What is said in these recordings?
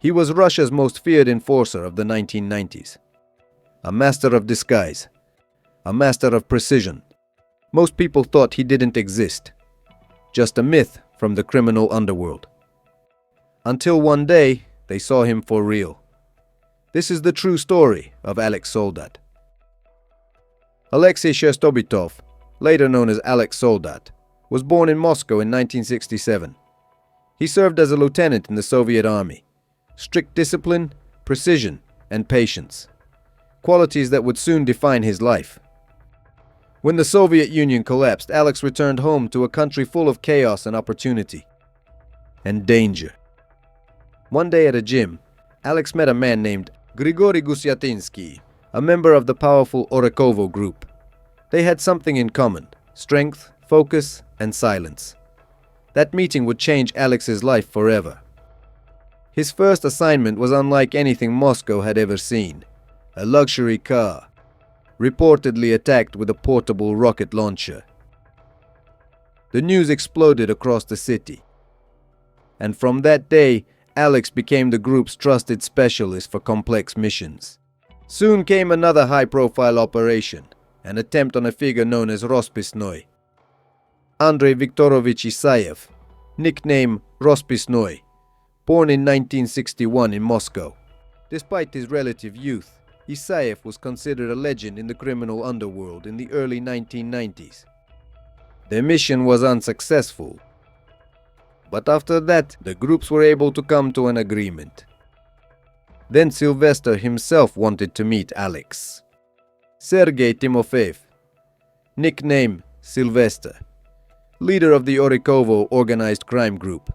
He was Russia's most feared enforcer of the 1990s. A master of disguise. A master of precision. Most people thought he didn't exist. Just a myth from the criminal underworld. Until one day, they saw him for real. This is the true story of Alex Soldat. Alexei Shestobitov, later known as Alex Soldat, was born in Moscow in 1967. He served as a lieutenant in the Soviet army. Strict discipline, precision, and patience. Qualities that would soon define his life. When the Soviet Union collapsed, Alex returned home to a country full of chaos and opportunity. And danger. One day at a gym, Alex met a man named Grigory Gusyatinsky, a member of the powerful Orikovo group. They had something in common: strength, focus, and silence. That meeting would change Alex's life forever. His first assignment was unlike anything Moscow had ever seen. A luxury car, reportedly attacked with a portable rocket launcher. The news exploded across the city. And from that day, Alex became the group's trusted specialist for complex missions. Soon came another high-profile operation, an attempt on a figure known as Rospisnoy. Andrei Viktorovich Isayev, nickname Rospisnoy, born in 1961 in Moscow. Despite his relative youth, Isayev was considered a legend in the criminal underworld in the early 1990s. Their mission was unsuccessful, but after that, the groups were able to come to an agreement. Then Sylvester himself wanted to meet Alex. Sergei Timofeev, nickname Sylvester, leader of the Orikovo organized crime group.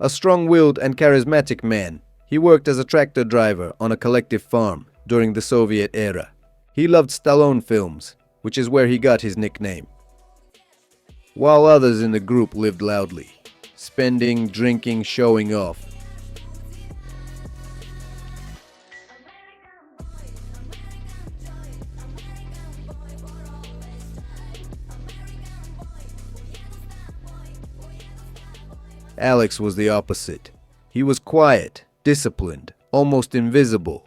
A strong-willed and charismatic man, he worked as a tractor driver on a collective farm during the Soviet era. He loved Stallone films, which is where he got his nickname. While others in the group lived loudly, spending, drinking, showing off. Alex was the opposite. He was quiet, disciplined, almost invisible.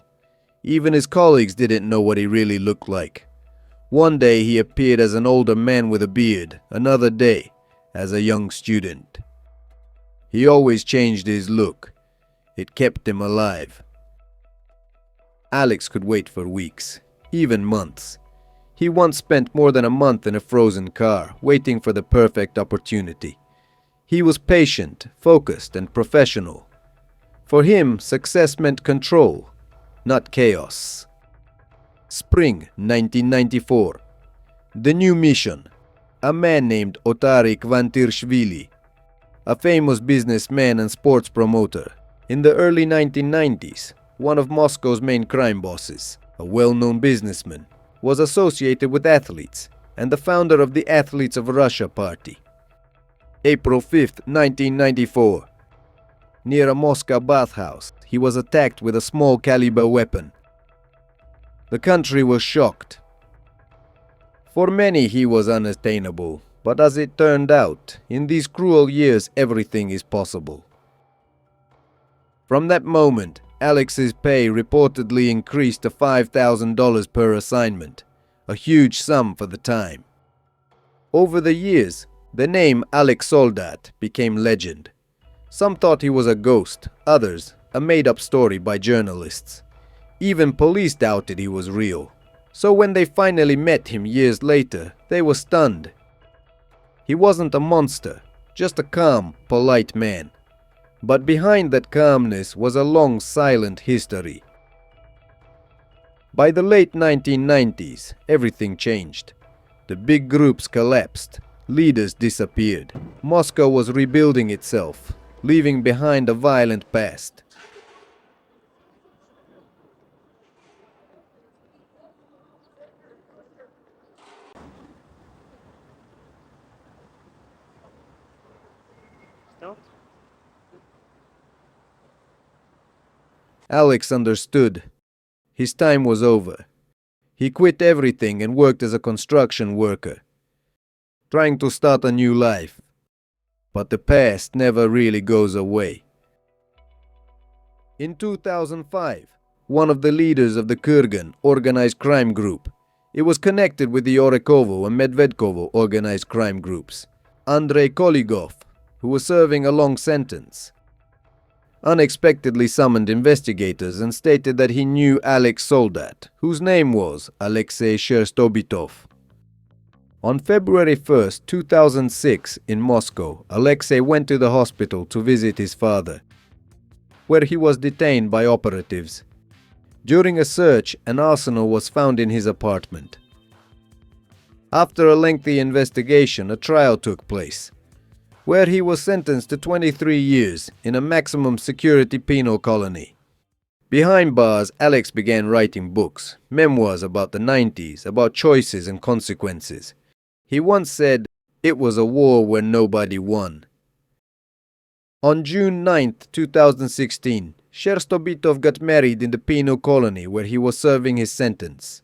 Even his colleagues didn't know what he really looked like. One day he appeared as an older man with a beard, another day as a young student. He always changed his look. It kept him alive. Alex could wait for weeks, even months. He once spent more than a month in a frozen car, waiting for the perfect opportunity. He was patient, focused, and professional. For him, success meant control, not chaos. Spring 1994. The new mission. A man named Otari Kvantrishvili, a famous businessman and sports promoter. In the early 1990s, one of Moscow's main crime bosses, a well-known businessman, was associated with athletes and the founder of the Athletes of Russia party. April 5th, 1994. Near a Moscow bathhouse, he was attacked with a small caliber weapon. The country was shocked. For many he was unattainable, but as it turned out, in these cruel years everything is possible. From that moment, Alex's pay reportedly increased to $5,000 per assignment, a huge sum for the time. Over the years, the name Alex Soldat became legend. Some thought he was a ghost, others a made-up story by journalists. Even police doubted he was real. So when they finally met him years later, they were stunned. He wasn't a monster, just a calm, polite man. But behind that calmness was a long, silent history. By the late 1990s, everything changed. The big groups collapsed. Leaders disappeared. Moscow was rebuilding itself, leaving behind a violent past. Alex understood. His time was over. He quit everything and worked as a construction worker, trying to start a new life. But the past never really goes away. In 2005, one of the leaders of the Kurgan organized crime group. It was connected with the Orekovo and Medvedkovo organized crime groups. Andrei Koligov, who was serving a long sentence, unexpectedly summoned investigators and stated that he knew Alex Soldat, whose name was Alexei Sherstobitov. On February 1st, 2006, in Moscow, Alexei went to the hospital to visit his father, where he was detained by operatives. During a search, an arsenal was found in his apartment. After a lengthy investigation, a trial took place, where he was sentenced to 23 years in a maximum security penal colony. Behind bars, Alex began writing books, memoirs about the 90s, about choices and consequences. He once said, "It was a war where nobody won." On June 9th, 2016, Sherstobitov got married in the penal colony where he was serving his sentence.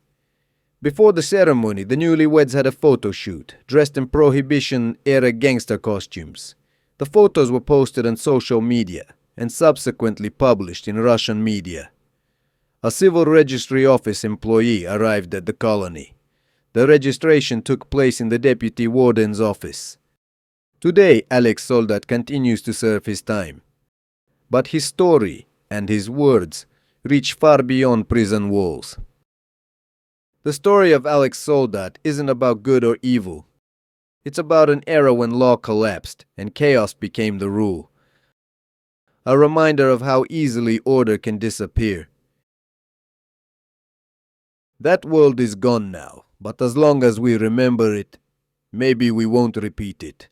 Before the ceremony, the newlyweds had a photo shoot, dressed in Prohibition-era gangster costumes. The photos were posted on social media and subsequently published in Russian media. A civil registry office employee arrived at the colony. The registration took place in the deputy warden's office. Today, Alex Soldat continues to serve his time. But his story and his words reach far beyond prison walls. The story of Alex Soldat isn't about good or evil. It's about an era when law collapsed and chaos became the rule. A reminder of how easily order can disappear. That world is gone now, but as long as we remember it, maybe we won't repeat it.